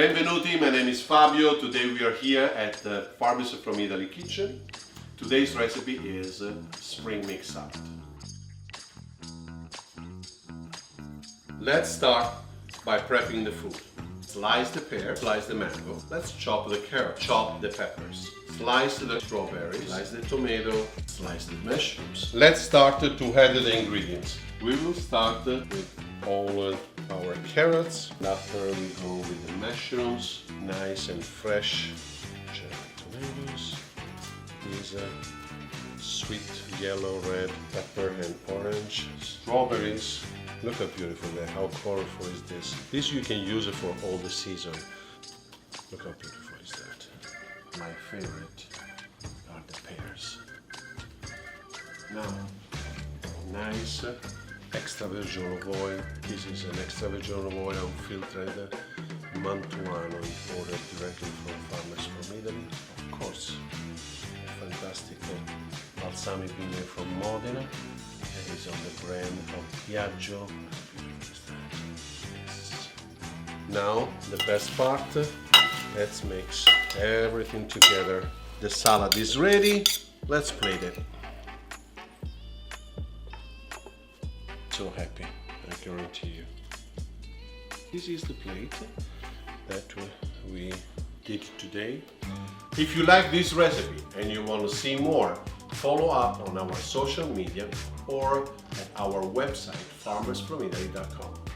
Benvenuti, my name is Fabio. Today we are here at the Farmers from Italy kitchen. Today's recipe is spring mix salad. Let's start by prepping the food. Slice the pear, slice the mango. Let's chop the carrot, chop the peppers. Slice the strawberries, slice the tomato, slice the mushrooms. Let's start to add the ingredients. We will start with all our carrots. After we go with the mushrooms, nice and fresh cherry tomatoes. These are sweet yellow, red pepper and orange. Strawberries. Look how beautiful they are. How colorful is this? This you can use it for all the season. Look how beautiful is that. My favorite are the pears. Now, nice extra virgin olive oil. This is an extra virgin olive oil unfiltered Mantuano imported directly from farmers from Italy. Of course, a fantastic balsamic vinegar from Modena. It is on the brand of Piaggio. Yes. Now, the best part, let's mix everything together. The salad is ready. Let's plate it. So happy, I guarantee you. This is the plate that we did today. If you like this recipe and you want to see more, follow up on our social media or at our website farmersfromitaly.com.